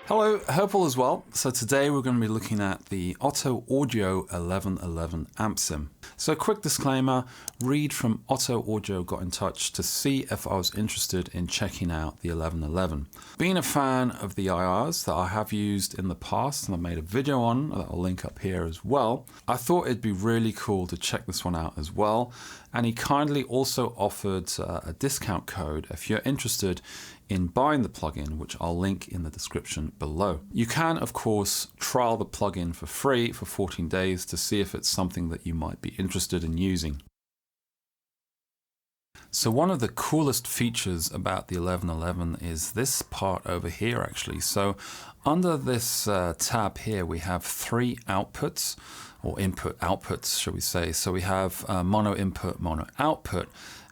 Hello, hope all is well. So today we're going to be looking at the OTTO Audio 1111 amp sim. So quick disclaimer, Reid from OTTO Audio got in touch to see if I was interested in checking out the 1111. Being a fan of the IRs that I have used in the past and I made a video on that I'll link up here as well, I thought it'd be really cool to check this one out as well. And he kindly also offered a discount code if you're interested in buying the plugin, which I'll link in the description below. You can, of course, trial the plugin for free for 14 days to see if it's something that you might be interested in using. So one of the coolest features about the 1111 is this part over here actually. So under this tab here we have three outputs, or input outputs shall we say. So we have mono input, mono output.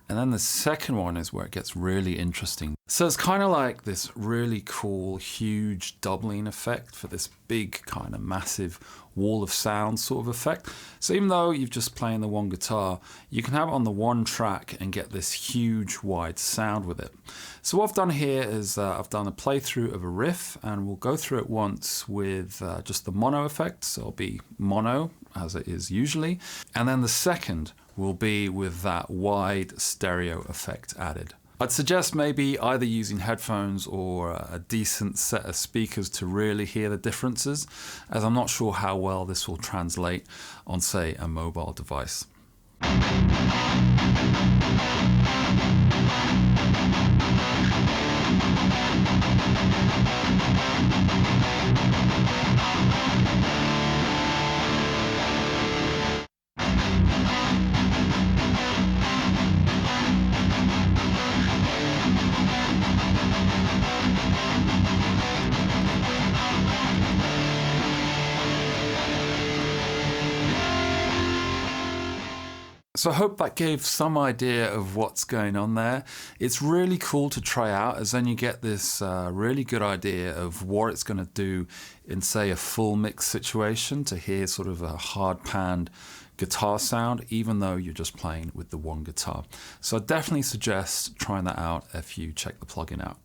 And then the second one is where it gets really interesting. So it's kind of like this really cool, huge doubling effect for this big kind of massive wall of sound sort of effect. So even though you're just playing the one guitar, you can have it on the one track and get this huge wide sound with it. So what I've done here is I've done a playthrough of a riff, and we'll go through it once with just the mono effect. So it'll be mono as it is usually. And then the second will be with that wide stereo effect added. I'd suggest maybe either using headphones or a decent set of speakers to really hear the differences, as I'm not sure how well this will translate on, say, a mobile device. So I hope that gave some idea of what's going on there. It's really cool to try out, as then you get this really good idea of what it's going to do in, say, a full mix situation, to hear sort of a hard panned guitar sound, even though you're just playing with the one guitar. So I definitely suggest trying that out if you check the plugin out.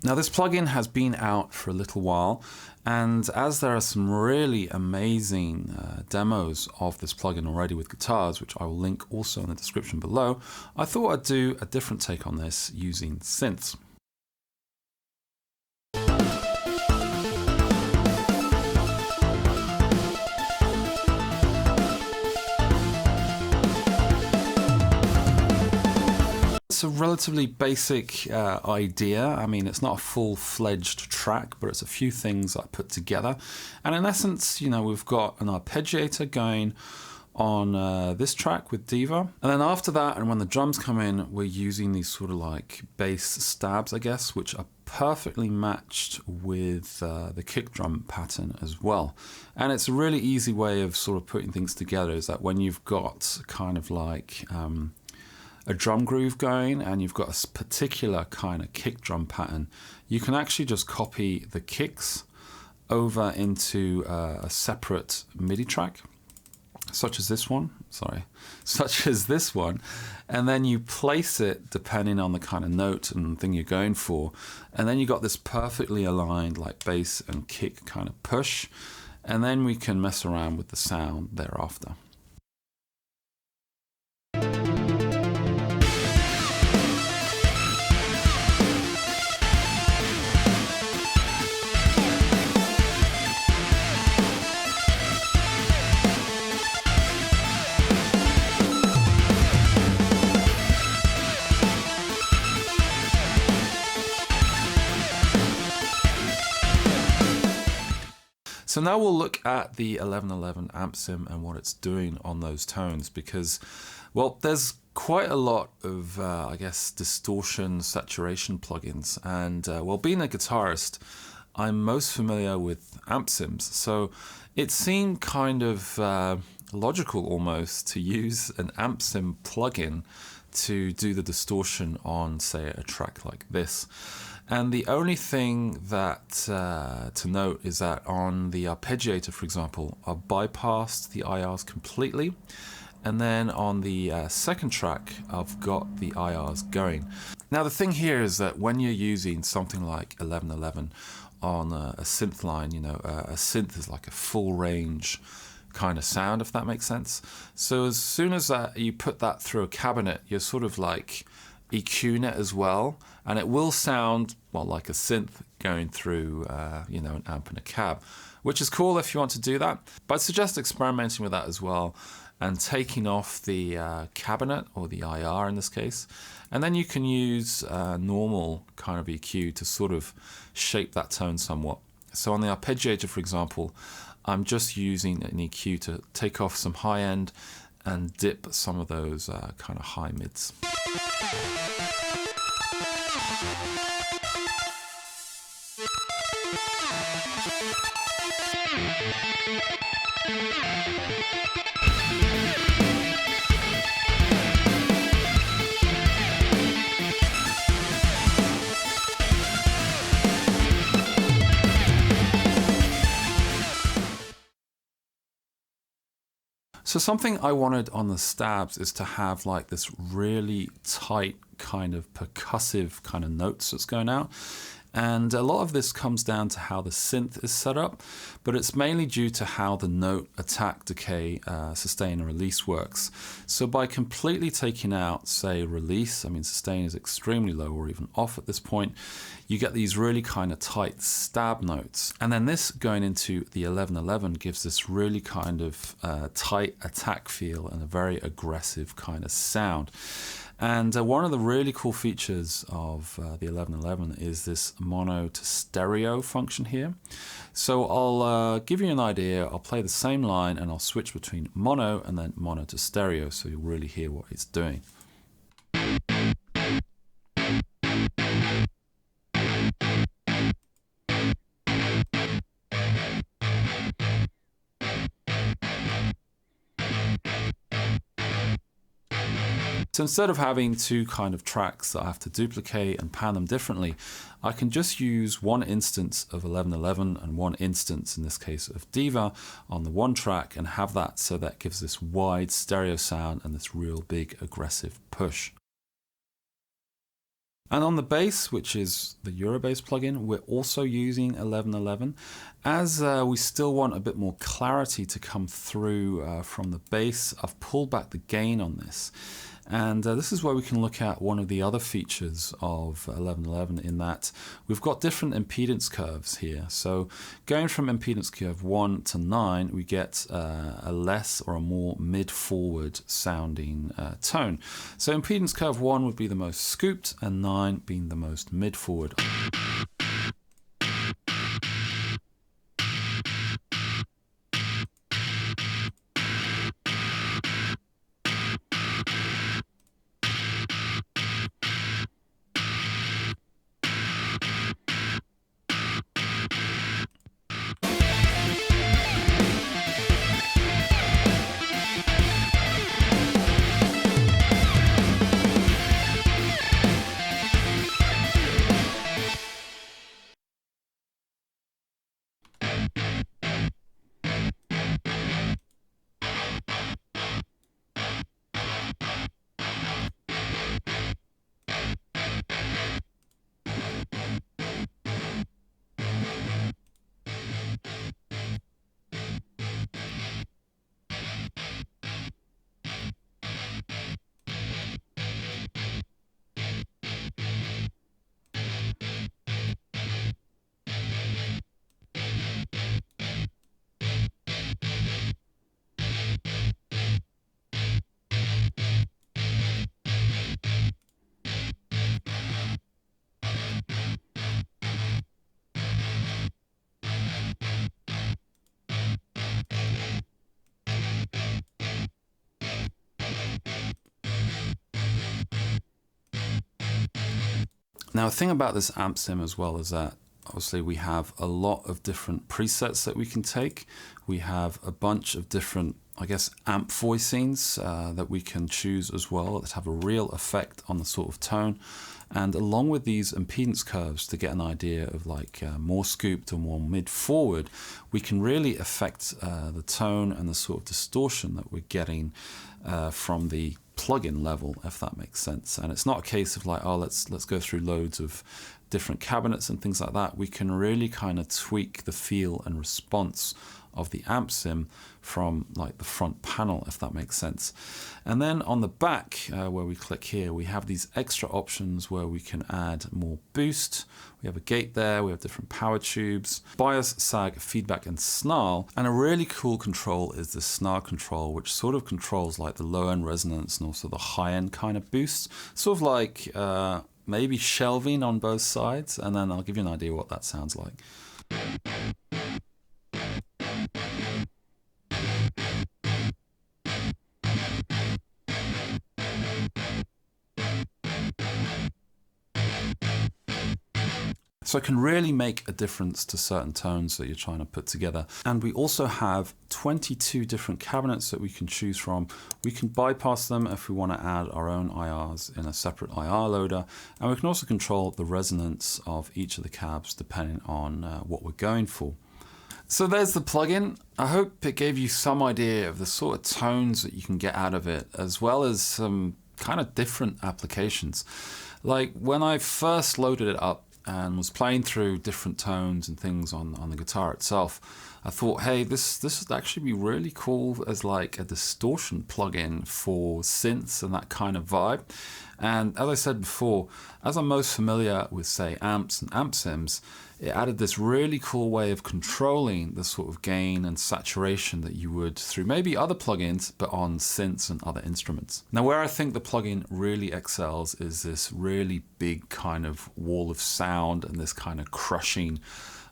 Now this plugin has been out for a little while, and as there are some really amazing demos of this plugin already with guitars, which I will link also in the description below, I thought I'd do a different take on this using synths. It's a relatively basic idea. I mean, it's not a full-fledged track, but it's a few things I put together. And in essence, you know, we've got an arpeggiator going on this track with DIVA. And then after that, and when the drums come in, we're using these sort of like bass stabs, I guess, which are perfectly matched with the kick drum pattern as well. And it's a really easy way of sort of putting things together, is that when you've got kind of like a drum groove going and you've got a particular kind of kick drum pattern, you can actually just copy the kicks over into a separate MIDI track, such as this one, and then you place it depending on the kind of note and thing you're going for, and then you got this perfectly aligned like bass and kick kind of push, and then we can mess around with the sound thereafter. So now we'll look at the 1111 amp sim and what it's doing on those tones, because, well, there's quite a lot of, I guess, distortion, saturation plugins. And, well, being a guitarist, I'm most familiar with amp sims. So it seemed kind of logical almost to use an amp sim plugin to do the distortion on, say, a track like this. And the only thing that to note is that on the arpeggiator, for example, I've bypassed the IRs completely. And then on the second track, I've got the IRs going. Now the thing here is that when you're using something like 1111 on a synth line, you know, a synth is like a full range kind of sound, if that makes sense. So as soon as you put that through a cabinet, you're sort of like EQing it as well, and it will sound, well, like a synth going through you know, an amp in a cab, which is cool if you want to do that. But I'd suggest experimenting with that as well and taking off the cabinet, or the IR in this case, and then you can use normal kind of EQ to sort of shape that tone somewhat. So on the arpeggiator, for example, I'm just using an EQ to take off some high end and dip some of those kind of high mids. So something I wanted on the stabs is to have like this really tight kind of percussive kind of notes that's going out. And a lot of this comes down to how the synth is set up, but it's mainly due to how the note attack, decay, sustain and release works. So by completely taking out, say, release, I mean sustain is extremely low or even off at this point, you get these really kind of tight stab notes. And then this going into the 1111 gives this really kind of tight attack feel and a very aggressive kind of sound. And one of the really cool features of the 1111 is this mono to stereo function here. So I'll give you an idea. I'll play the same line and I'll switch between mono and then mono to stereo, so you'll really hear what it's doing. So instead of having two kind of tracks that I have to duplicate and pan them differently, I can just use one instance of 1111 and one instance, in this case, of DIVA on the one track, and have that so that gives this wide stereo sound and this real big aggressive push. And on the bass, which is the Eurobass plugin, we're also using 1111. As we still want a bit more clarity to come through from the bass, I've pulled back the gain on this. And this is where we can look at one of the other features of 1111 in that we've got different impedance curves here. So going from impedance curve 1 to 9, we get a less or a more mid-forward sounding tone. So impedance curve 1 would be the most scooped and 9 being the most mid-forward. Now, the thing about this amp sim as well is that obviously we have a lot of different presets that we can take. We have a bunch of different, I guess, amp voicings that we can choose as well that have a real effect on the sort of tone. And along with these impedance curves to get an idea of like more scooped or more mid-forward, we can really affect the tone and the sort of distortion that we're getting from the plugin level, if that makes sense. And it's not a case of like, oh, let's go through loads of different cabinets and things like that. We can really kind of tweak the feel and response of the amp sim from like the front panel, if that makes sense. And then on the back, where we click here, we have these extra options where we can add more boost. We have a gate there, we have different power tubes, bias, sag, feedback, and snarl. And a really cool control is the snarl control, which sort of controls like the low end resonance and also the high end kind of boost. Sort of like maybe shelving on both sides, and then I'll give you an idea what that sounds like. So it can really make a difference to certain tones that you're trying to put together. And we also have 22 different cabinets that we can choose from. We can bypass them if we want to add our own IRs in a separate IR loader. And we can also control the resonance of each of the cabs depending on what we're going for. So there's the plugin. I hope it gave you some idea of the sort of tones that you can get out of it, as well as some kind of different applications. Like when I first loaded it up and was playing through different tones and things on the guitar itself, I thought, hey, this would actually be really cool as like a distortion plugin for synths and that kind of vibe. And as I said before, as I'm most familiar with, say, amps and amp sims, it added this really cool way of controlling the sort of gain and saturation that you would through maybe other plugins, but on synths and other instruments. Now, where I think the plugin really excels is this really big kind of wall of sound and this kind of crushing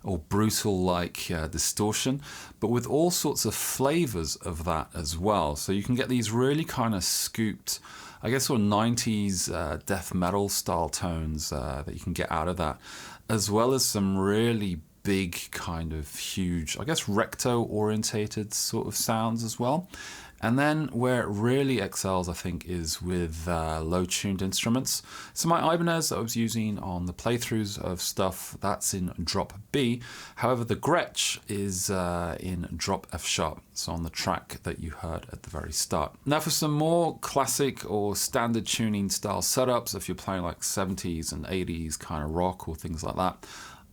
or brutal-like distortion, but with all sorts of flavors of that as well. So you can get these really kind of scooped, I guess, sort of 90s death metal style tones that you can get out of that, as well as some really big kind of huge, I guess recto orientated sort of sounds as well. And then where it really excels, I think, is with low tuned instruments. So my Ibanez that I was using on the playthroughs of stuff, that's in drop B. However, the Gretsch is in drop F sharp, so on the track that you heard at the very start. Now for some more classic or standard tuning style setups, if you're playing like 70s and 80s kind of rock or things like that,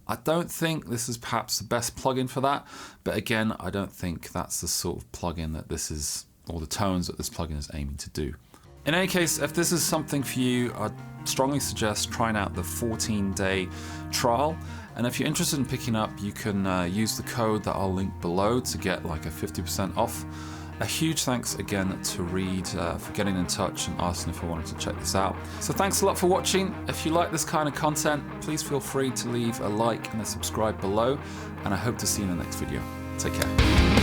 I don't think this is perhaps the best plugin for that. But again, I don't think that's the sort of plugin that this is, or the tones that this plugin is aiming to do. In any case, if this is something for you, I'd strongly suggest trying out the 14-day trial. And if you're interested in picking up, you can use the code that I'll link below to get like a 50% off. A huge thanks again to Reid for getting in touch and asking if I wanted to check this out. So thanks a lot for watching. If you like this kind of content, please feel free to leave a like and a subscribe below. And I hope to see you in the next video. Take care.